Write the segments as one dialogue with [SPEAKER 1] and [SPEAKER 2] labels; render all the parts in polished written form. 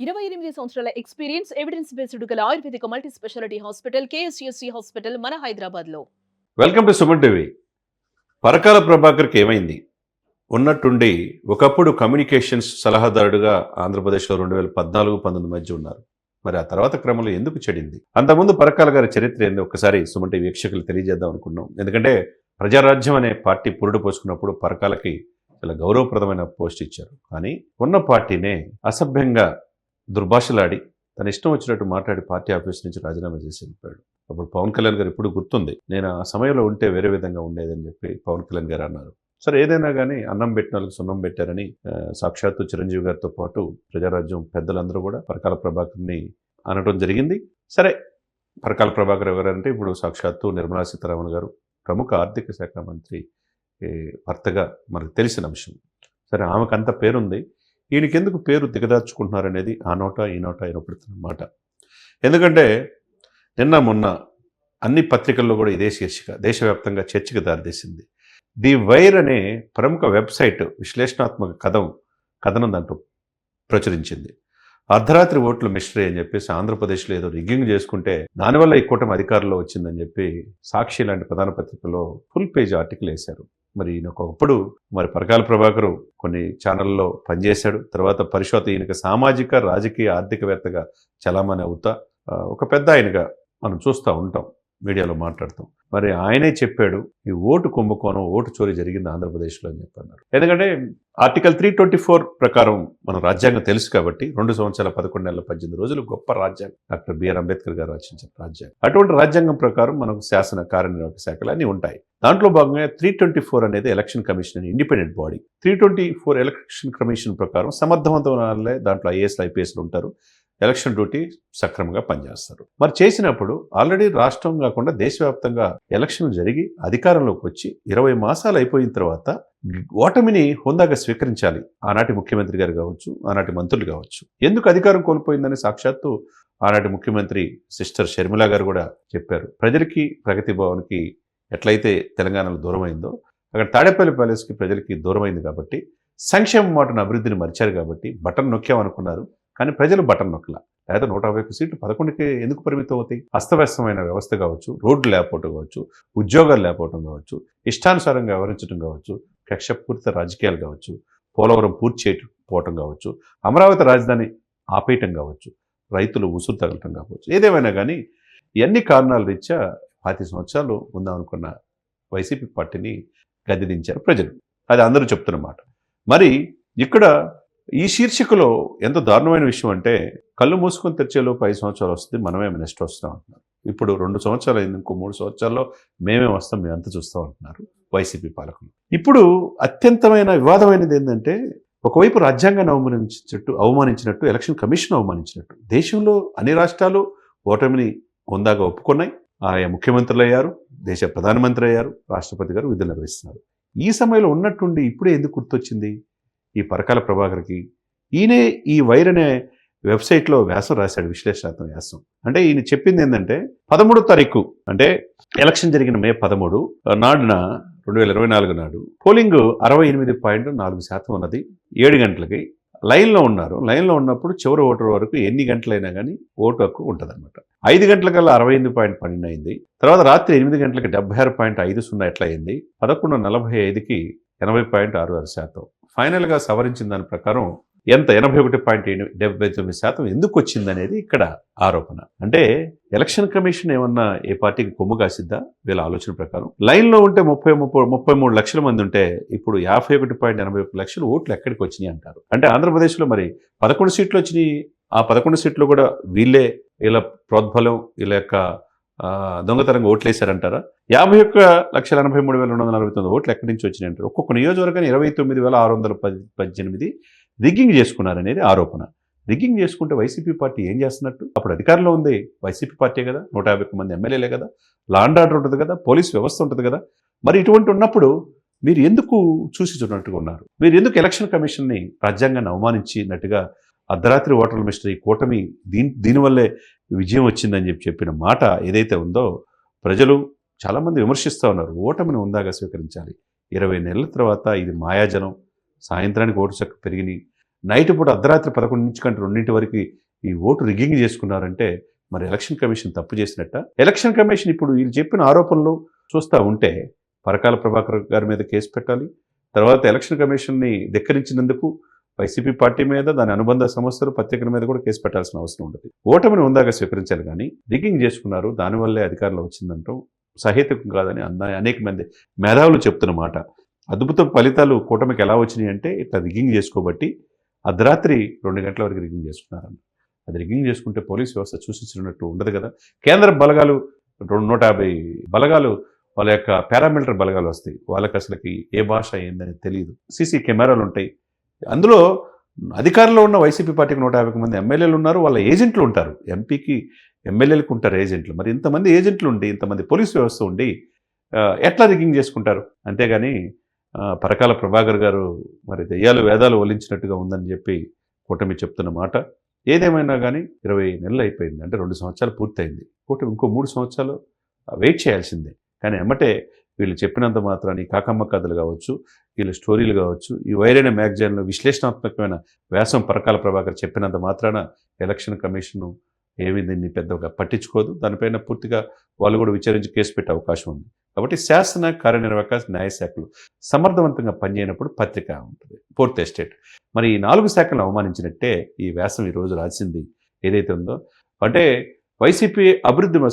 [SPEAKER 1] 28 సంవత్సరాల experience evidence based గల ayurvedic multi speciality hospital KSUC hospital మన హైదరాబాద్ లో.
[SPEAKER 2] Welcome to Suman TV. Parakala ప్రభాకర్కి ఏమైంది? ఉన్నట్టుండి ఒకప్పుడు కమ్యూనికేషన్స్ సలహాదారుడుగా ఆంధ్రప్రదేశ్లో 2014-19 మధ్య ఉన్నారు. మరి ఆ తర్వాత క్రమంలో ఎందుకు చెడింది? అంతకుముందు పరకాల గారి చరిత్ర ఏందో ఒకసారి సుమన్ టీవీ వీక్షకులు తెలియజేద్దాం అనుకున్నాం. ఎందుకంటే ప్రజారాజ్యం అనే పార్టీ పురుడు పోసుకున్నప్పుడు పరకాలకి చాలా గౌరవప్రదమైన పోస్ట్ ఇచ్చారు. కానీ ఉన్న పార్టీనే అసభ్యంగా దుర్భాషలాడి తన ఇష్టం వచ్చినట్టు మాట్లాడి పార్టీ ఆఫీస్ నుంచి రాజీనామా చేసి వెళ్ళిపోయాడు. అప్పుడు పవన్ కళ్యాణ్ గారు ఇప్పుడు గుర్తుంది, నేను ఆ సమయంలో ఉంటే వేరే విధంగా ఉండేదని చెప్పి పవన్ కళ్యాణ్ గారు అన్నారు. సరే, ఏదైనా కానీ అన్నం పెట్టిన వాళ్ళకి సున్నం పెట్టారని సాక్షాత్తు చిరంజీవి గారితో పాటు ప్రజారాజ్యం పెద్దలందరూ కూడా పరకాల ప్రభాకర్ని అనడం జరిగింది. సరే, పరకాల ప్రభాకర్ ఎవరంటే ఇప్పుడు సాక్షాత్తు నిర్మలా సీతారామన్ గారు ప్రముఖ ఆర్థిక శాఖ మంత్రి భర్తగా మనకు తెలిసిన అంశం. సరే, ఆమెకు అంత పేరుంది, ఈయనకెందుకు పేరు దిగదార్చుకుంటున్నారనేది ఆ నోట ఈ నోట వినపడుతున్న మాట. ఎందుకంటే నిన్న మొన్న అన్ని పత్రికల్లో కూడా ఇదే శీర్షిక దేశవ్యాప్తంగా చర్చకు దారితీసింది. ది వైర్ అనే ప్రముఖ వెబ్సైట్ విశ్లేషణాత్మక కథనం దాంట్లో ప్రచురించింది. అర్ధరాత్రి ఓట్లు మిస్టరీ అని చెప్పేసి ఆంధ్రప్రదేశ్లో ఏదో రిగ్గింగ్ చేసుకుంటే దానివల్ల ఈ కూటమి అధికారంలో వచ్చిందని చెప్పి సాక్షి లాంటి ప్రధాన పత్రికలో ఫుల్ పేజ్ ఆర్టికల్ వేశారు. మరి ఈయన ఒకప్పుడు మరి పరకాల ప్రభాకరు కొన్ని ఛానల్లో పనిచేశాడు. తర్వాత పరిశోధన ఈయనకి సామాజిక రాజకీయ ఆర్థికవేత్తగా చలామణి అవుతా ఒక పెద్ద ఆయనగా మనం చూస్తూ ఉంటాం, మీడియాలో మాట్లాడుతాం. మరి ఆయనే చెప్పాడు ఈ ఓటు కుంభకోణం, ఓటు చోరీ జరిగింది ఆంధ్రప్రదేశ్లో అని చెప్పన్నారు. ఎందుకంటే ఆర్టికల్ 324 ప్రకారం మన రాజ్యాంగం తెలుసు కాబట్టి 2 సంవత్సరాల 11 నెలల 18 రోజులు గొప్ప రాజ్యాంగం, డాక్టర్ బిఆర్ అంబేద్కర్ గారు రచించిన రాజ్యాంగం. అటువంటి రాజ్యాంగం ప్రకారం మనకు శాసన కార్యనిర్వాహక శాఖలు అన్నీ ఉంటాయి. దాంట్లో భాగంగా 324 అనేది election commission independent body. 324 election commission ప్రకారం సమర్థవంతమైన దాంట్లో ఐఏఎస్లు ఐపీఎస్లు ఉంటారు, ఎలక్షన్ డ్యూటీ సక్రమంగా పనిచేస్తారు. మరి చేసినప్పుడు ఆల్రెడీ రాష్ట్రం కాకుండా దేశవ్యాప్తంగా ఎలక్షన్ జరిగి అధికారంలోకి వచ్చి 20 మాసాలు అయిపోయిన తర్వాత ఓటమిని హుందాగా స్వీకరించాలి ఆనాటి ముఖ్యమంత్రి గారు కావచ్చు, ఆనాటి మంత్రులు కావచ్చు. ఎందుకు అధికారం కోల్పోయిందని సాక్షాత్తు ఆనాటి ముఖ్యమంత్రి సిస్టర్ షర్మిల గారు కూడా చెప్పారు. ప్రజలకి ప్రగతి భవన్కి ఎట్లయితే తెలంగాణలో దూరమైందో అక్కడ తాడేపల్లి ప్యాలెస్కి ప్రజలకి దూరమైంది కాబట్టి సంక్షేమ మాటను అభివృద్ధిని మరిచారు కాబట్టి బటన్ నొక్కామనుకున్నారు. కానీ ప్రజలు బటన్ నొక్కలా. లేదా 150 సీట్లు 11కి ఎందుకు పరిమితం అవుతాయి? అస్తవ్యస్తమైన వ్యవస్థ కావచ్చు, రోడ్లు లేకపోవటం కావచ్చు, ఉద్యోగాలు లేకపోవటం కావచ్చు, ఇష్టానుసారంగా వ్యవహరించడం కావచ్చు, కక్షపూరిత రాజకీయాలు కావచ్చు, పోలవరం పూర్తి చేయకపోవటం కావచ్చు, అమరావతి రాజధాని ఆపేయటం కావచ్చు, రైతులు ఉసురు తగలటం కావచ్చు, ఏదేమైనా కానీ ఇవన్నీ కారణాల రీత్యా 10 సంవత్సరాలు ఉందామనుకున్న వైసీపీ పార్టీని గద్దెదించారు ప్రజలు. అది అందరూ చెప్తున్నమాట. మరి ఇక్కడ ఈ శీర్షికలో ఎంత దారుణమైన విషయం అంటే కళ్ళు మూసుకొని తెరిచేలోపు 5 సంవత్సరాలు వస్తుంది, మనమే నెక్స్ట్ వస్తాం అంటున్నారు. ఇప్పుడు 2 సంవత్సరాలు అయింది, ఇంకో 3 సంవత్సరాల్లో మేమే వస్తాం, మేము అంత చూస్తాం అంటున్నారు వైసీపీ పాలకులు. ఇప్పుడు అత్యంతమైన వివాదమైనది ఏంటంటే ఒకవైపు రాజ్యాంగాన్ని అవమానించినట్టు ఎలక్షన్ కమిషన్ అవమానించినట్టు దేశంలో అన్ని రాష్ట్రాలు ఓటమిని హుందాగా ఒప్పుకున్నాయి. ఆయా ముఖ్యమంత్రులు అయ్యారు, దేశ ప్రధానమంత్రి అయ్యారు, రాష్ట్రపతి గారు విధులు నిర్వహిస్తున్నారు. ఈ సమయంలో ఉన్నట్టుండి ఇప్పుడే ఎందుకు గుర్తొచ్చింది ఈ పరకాల ప్రభాకర్కి? ఈయనే ఈ వైర్ అనే వెబ్సైట్లో వ్యాసం రాశాడు, విశ్లేషణాత్మక వ్యాసం. అంటే ఈయన చెప్పింది ఏంటంటే 13వ తారీఖు అంటే ఎలక్షన్ జరిగిన మే 13 నాడున 2024 నాడు పోలింగ్ 68.4% ఉన్నది. 7 గంటలకి లైన్లో ఉన్నారు. లైన్లో ఉన్నప్పుడు చివరి ఓటర్ వరకు ఎన్ని గంటలైనా కానీ ఓటు హక్కు ఉంటుంది అనమాట. 5 గంటలకల్లా 65.12 అయింది. తర్వాత రాత్రి 8 గంటలకి 76.50 ఎట్లా అయింది. 11:45కి 80.66%. ఫైనల్గా సవరించిన దాని ప్రకారం ఎంత 81.79% ఎందుకు వచ్చిందనేది ఇక్కడ ఆరోపణ. అంటే ఎలక్షన్ కమిషన్ ఏమన్నా ఏ పార్టీకి కొమ్ము కాసిద్దా? వీళ్ళ ఆలోచన ప్రకారం లైన్లో ఉంటే 33 లక్షల మంది ఉంటే ఇప్పుడు 51.81 లక్షల ఓట్లు ఎక్కడికి వచ్చినాయి అంటారు. అంటే ఆంధ్రప్రదేశ్లో మరి 11 సీట్లు వచ్చినాయి. ఆ 11 సీట్లు కూడా వీళ్ళ ప్రోద్బలం, వీళ్ళ యొక్క దొంగతనంగా ఓట్లు వేశారంటారా? 51,83,249 ఓట్లు ఎక్కడి నుంచి వచ్చినాయి అంటారు. ఒక్కొక్క నియోజకవర్గాన్ని 29,618 రిగ్గింగ్ చేసుకున్నారనేది ఆరోపణ. రిగ్గింగ్ చేసుకుంటే వైసీపీ పార్టీ ఏం చేస్తున్నట్టు? అప్పుడు అధికారంలో ఉంది వైసీపీ పార్టీ కదా, 150 మంది ఎమ్మెల్యేలే కదా, లా అండ్ ఆర్డర్ ఉంటుంది కదా, పోలీస్ వ్యవస్థ ఉంటుంది కదా. మరి ఇటువంటి ఉన్నప్పుడు మీరు ఎందుకు చూసి చూడనట్టుగా ఉన్నారు? మీరు ఎందుకు ఎలక్షన్ కమిషన్ని రాజ్యాంగాన్ని అవమానించినట్టుగా అర్ధరాత్రి ఓటర్ల మిస్టరీ కూటమి దీనివల్లే విజయం వచ్చిందని చెప్పిన మాట ఏదైతే ఉందో ప్రజలు చాలామంది విమర్శిస్తూ ఉన్నారు. ఓటమిని ఉందాగా స్వీకరించాలి. 20 నెలల తర్వాత ఇది మాయాజనం, సాయంత్రానికి ఓటు శాఖ పెరిగినాయి, నైట్ పూట అర్ధరాత్రి 11 నుంచి కంటే 2 వరకు ఈ ఓటు రిగ్గింగ్ చేసుకున్నారంటే మరి ఎలక్షన్ కమిషన్ తప్పు చేసినట్ట. ఎలక్షన్ కమిషన్ ఇప్పుడు వీళ్ళు చెప్పిన ఆరోపణలు చూస్తూ ఉంటే పరకాల ప్రభాకర్ గారి మీద కేసు పెట్టాలి. తర్వాత ఎలక్షన్ కమిషన్ని ధిక్కరించినందుకు వైసీపీ పార్టీ మీద, దాని అనుబంధ సంస్థలు, పత్రికల మీద కూడా కేసు పెట్టాల్సిన అవసరం ఉంటుంది. ఓటమిని ఉందాగా స్వీకరించాలి కానీ రిగ్గింగ్ చేసుకున్నారు, దానివల్లే అధికారంలో వచ్చిందంటాం సహేతుకం కాదని అనేక మంది మేధావులు చెప్తున్న మాట. అద్భుత ఫలితాలు కూటమికి ఎలా వచ్చినాయి అంటే ఇట్లా రిగ్గింగ్ చేసుకోబట్టి అర్ధరాత్రి 2 గంటల వరకు రిగ్గింగ్ చేసుకున్నారన్న. అది రిగ్గింగ్ చేసుకుంటే పోలీస్ వ్యవస్థ చూసిచ్చినట్టు ఉండదు కదా. కేంద్ర బలగాలు 150 బలగాలు వాళ్ళ యొక్క పారామిలిటరీ బలగాలు వస్తాయి. వాళ్ళకి అసలుకి ఏ భాష ఏందని తెలియదు. సీసీ కెమెరాలు ఉంటాయి. అందులో అధికారంలో ఉన్న వైసీపీ పార్టీకి 150 మంది ఎమ్మెల్యేలు ఉన్నారు, వాళ్ళ ఏజెంట్లు ఉంటారు. ఎంపీకి ఎమ్మెల్యేలకు ఉంటారు ఏజెంట్లు. మరి ఇంతమంది ఏజెంట్లు ఉండి, ఇంతమంది పోలీస్ వ్యవస్థ ఉండి ఎట్లా రిగ్గింగ్ చేసుకుంటారు? అంతేగాని పరకాల ప్రభాకర్ గారు మరి దెయ్యాలు వేదాలు వలించినట్టుగా ఉందని చెప్పి కూటమి చెప్తున్న మాట. ఏదేమైనా కానీ 20 నెలలు అయిపోయింది, అంటే 2 సంవత్సరాలు పూర్తయింది. కూటమి ఇంకో 3 సంవత్సరాలు వెయిట్ చేయాల్సిందే. కానీ ఎమ్మటే వీళ్ళు చెప్పినంత మాత్రాన్ని కాకమ్మ కథలు కావచ్చు, వీళ్ళ స్టోరీలు కావచ్చు, ఈ వైరైన మ్యాగజైన్లో విశ్లేషణాత్మకమైన వ్యాసం పరకాల ప్రభాకర్ చెప్పినంత మాత్రాన ఎలక్షన్ కమిషను ఏమీ దీన్ని పెద్దగా పట్టించుకోదు. దానిపైన పూర్తిగా వాళ్ళు కూడా విచారించి కేసు పెట్టే అవకాశం ఉంది. కాబట్టి శాసన, కార్యనిర్వాహక, న్యాయశాఖలు సమర్థవంతంగా పనిచేయనప్పుడు పత్రిక ఉంటుంది, ఫోర్త్ ఎస్టేట్. మరి ఈ 4 శాఖలను అవమానించినట్టే ఈ వ్యాసం ఈరోజు రాసింది ఏదైతే ఉందో. అంటే వైసీపీ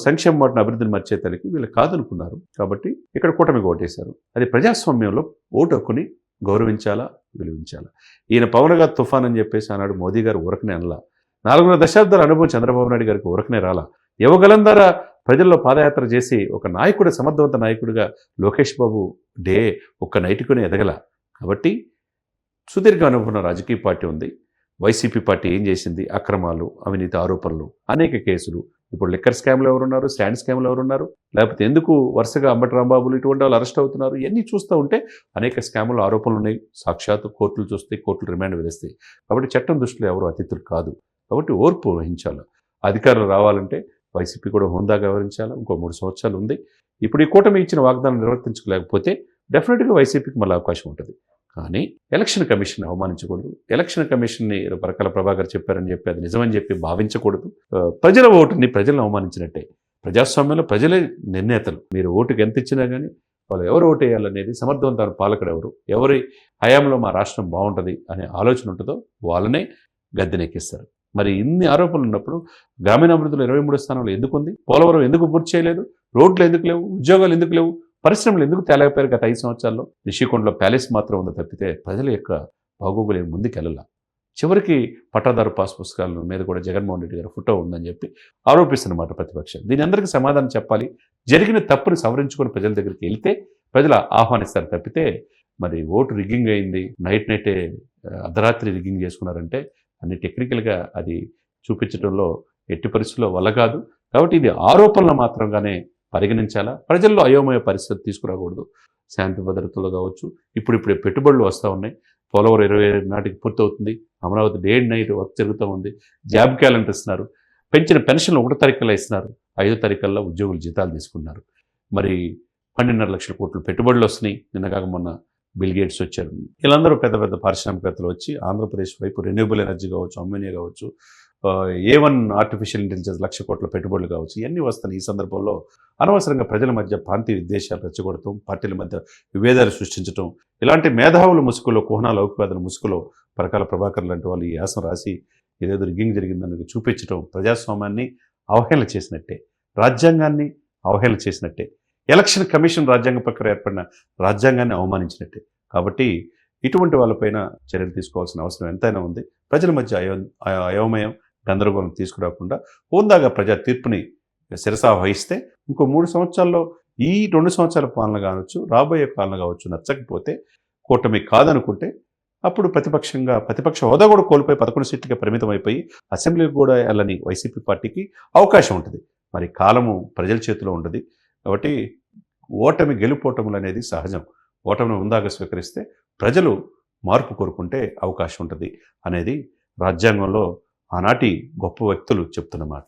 [SPEAKER 2] సంక్షేమ వాటిని అభివృద్ధిని మర్చే తలకి వీళ్ళు కాదనుకున్నారు. కాబట్టి ఇక్కడ కూటమికి ఓటేశారు. అది ప్రజాస్వామ్యంలో ఓటు హక్కుని గౌరవించాలా, విలువించాలా. ఈయన పవన్గా తుఫాన్ అని చెప్పేసి ఆనాడు మోదీ గారు ఊరకనే అనలా. 4 దశాబ్దాల అనుభవం చంద్రబాబు నాయుడు గారికి ఊరకనే రాలా. యువగలం ద్వారా ప్రజల్లో పాదయాత్ర చేసి ఒక నాయకుడు, సమర్థవంత నాయకుడిగా లోకేష్ బాబు ఒక్క నైటుకునే ఎదగల. కాబట్టి సుదీర్ఘ అనుభవం రాజకీయ పార్టీ ఉంది. వైసీపీ పార్టీ ఏం చేసింది? అక్రమాలు, అవినీతి ఆరోపణలు, అనేక కేసులు. ఇప్పుడు లిక్కర్ స్కామ్లో ఎవరున్నారు, శాండ్ స్కామ్లో ఎవరున్నారు, లేకపోతే ఎందుకు వరుసగా అంబటి రాంబాబులు ఇటువంటి వాళ్ళు అరెస్ట్ అవుతున్నారు, ఇవన్నీ చూస్తూ ఉంటే అనేక స్కామ్లో ఆరోపణలు ఉన్నాయి. సాక్షాత్తు కోర్టులు చూస్తాయి, కోర్టులు రిమాండ్ విధిస్తాయి. కాబట్టి చట్టం దృష్టిలో ఎవరు అతిథులు కాదు. కాబట్టి ఓర్పు వహించాలి. అధికారులు రావాలంటే వైసీపీ కూడా హోందాగా వ్యవహరించాలి. ఇంకో 3 సంవత్సరాలు ఉంది. ఇప్పుడు ఈ కూటమి ఇచ్చిన వాగ్దానం నిర్వర్తించలేకపోతే డెఫినెట్గా వైసీపీకి మళ్ళీ అవకాశం ఉంటుంది. కానీ ఎలక్షన్ కమిషన్ అవమానించకూడదు. ఎలక్షన్ కమిషన్ని పరకాల ప్రభాకర్ చెప్పారని చెప్పి అది నిజమని చెప్పి భావించకూడదు. ప్రజల ఓటుని ప్రజలను అవమానించినట్టే. ప్రజాస్వామ్యంలో ప్రజలే నిర్ణేతలు. మీరు ఓటుకి ఎంత ఇచ్చినా కానీ వాళ్ళు ఎవరు ఓటు వేయాలనేది, సమర్థవంతమైన పాలకుడు ఎవరు, ఎవరి హయాంలో మా రాష్ట్రం బాగుంటుంది అనే ఆలోచన ఉంటుందో వాళ్ళనే గద్దెనెక్కిస్తారు. మరి ఇన్ని ఆరోపణలు ఉన్నప్పుడు గ్రామీణాభివృద్ధిలో 23 స్థానాలు ఎందుకు ఉంది? పోలవరం ఎందుకు పూర్తి చేయలేదు? రోడ్లు ఎందుకు లేవు? ఉద్యోగాలు ఎందుకు లేవు? పరిశ్రమలు ఎందుకు తేలేకపోయారు? గత 5 సంవత్సరాల్లో రిషికొండలో ప్యాలెస్ మాత్రం ఉందో తప్పితే ప్రజల యొక్క బాగోగులు ఏమి ముందుకెళ్ళాల. చివరికి పట్టాదారు పాస్ పుస్తకాల మీద కూడా జగన్మోహన్ రెడ్డి గారి ఫోటో ఉందని చెప్పి ఆరోపిస్తున్నమాట ప్రతిపక్షం. దీని అందరికీ సమాధానం చెప్పాలి. జరిగిన తప్పును సవరించుకొని ప్రజల దగ్గరికి వెళ్తే ప్రజలు ఆహ్వానిస్తారు తప్పితే మరి ఓటు రిగ్గింగ్ అయింది, నైటే అర్ధరాత్రి రిగ్గింగ్ చేసుకున్నారంటే అన్ని టెక్నికల్గా అది చూపించడంలో ఎట్టి పరిస్థితుల్లో వల్ల కాదు. కాబట్టి ఇది ఆరోపణలు మాత్రంగానే పరిగణించాలా. ప్రజల్లో అయోమయ పరిస్థితి తీసుకురాకూడదు. శాంతి భద్రతలు కావచ్చు, ఇప్పుడిప్పుడే పెట్టుబడులు వస్తూ ఉన్నాయి. పోలవరం 27 నాటికి పూర్తవుతుంది. Amaravati day and night work జరుగుతూ ఉంది. జాబ్ క్యాలెండర్ ఇస్తున్నారు. పెంచిన పెన్షన్లు 1 తారీఖుల్లో ఇస్తున్నారు. 5 తారీఖుల్లో ఉద్యోగులు జీతాలు తీసుకున్నారు. మరి 12.5 లక్షల కోట్లు పెట్టుబడులు వస్తున్నాయి. నిన్నగాక మొన్న బిల్ గేట్స్ వచ్చారు. వీళ్ళందరూ పెద్ద పెద్ద పారిశ్రామికవేత్తలు వచ్చి ఆంధ్రప్రదేశ్ వైపు రెన్యూబుల్ ఎనర్జీ కావచ్చు, అమ్మోనియా కావచ్చు, A1 ఆర్టిఫిషియల్ ఇంటెలిజెన్స్ 1,00,000 కోట్ల పెట్టుబడులు కావచ్చు, ఇవన్నీ వస్తున్నాయి. ఈ సందర్భంలో అనవసరంగా ప్రజల మధ్య ప్రాంతీయ విద్వేషాలు రెచ్చగొడటం, పార్టీల మధ్య విభేదాలు సృష్టించడం, ఇలాంటి మేధావుల ముసుగులో, కుహనా లౌకికవాదుల ముసుగులో పరకాల ప్రభాకర్ లాంటి వాళ్ళు ఈ యాసం రాసి ఏదేదో రిగ్గింగ్ జరిగిందని చూపించడం ప్రజాస్వామ్యాన్ని అవహేళన చేసినట్టే, రాజ్యాంగాన్ని అవహేళన చేసినట్టే, ఎలక్షన్ కమిషన్ రాజ్యాంగ ప్రకారం ఏర్పడిన రాజ్యాంగాన్ని అవమానించినట్టే. కాబట్టి ఇటువంటి వాళ్ళపైన చర్యలు తీసుకోవాల్సిన అవసరం ఎంతైనా ఉంది. ప్రజల మధ్య అయోమయం, గందరగోళం తీసుకురాకుండా హోందాగా ప్రజా తీర్పుని శిరసా వహిస్తే ఇంకో 3 సంవత్సరాల్లో ఈ 2 సంవత్సరాల పాలన కావచ్చు, రాబోయే పాలన కావచ్చు నచ్చకపోతే, కూటమి కాదనుకుంటే అప్పుడు ప్రతిపక్ష హోదా కూడా కోల్పోయి 11 సీట్లుగా పరిమితం అయిపోయి అసెంబ్లీకి కూడా వెళ్ళని వైసీపీ పార్టీకి అవకాశం ఉంటుంది. మరి కాలము ప్రజల చేతిలో ఉండదు. కాబట్టి ఓటమి గెలుపోటములు అనేది సహజం. ఓటమిని ఉందాగా స్వీకరిస్తే ప్రజలు మార్పు కోరుకుంటే అవకాశం ఉంటుంది అనేది రాజ్యాంగంలో ఆనాటి గొప్ప వ్యక్తులు చెప్తున్నమాట.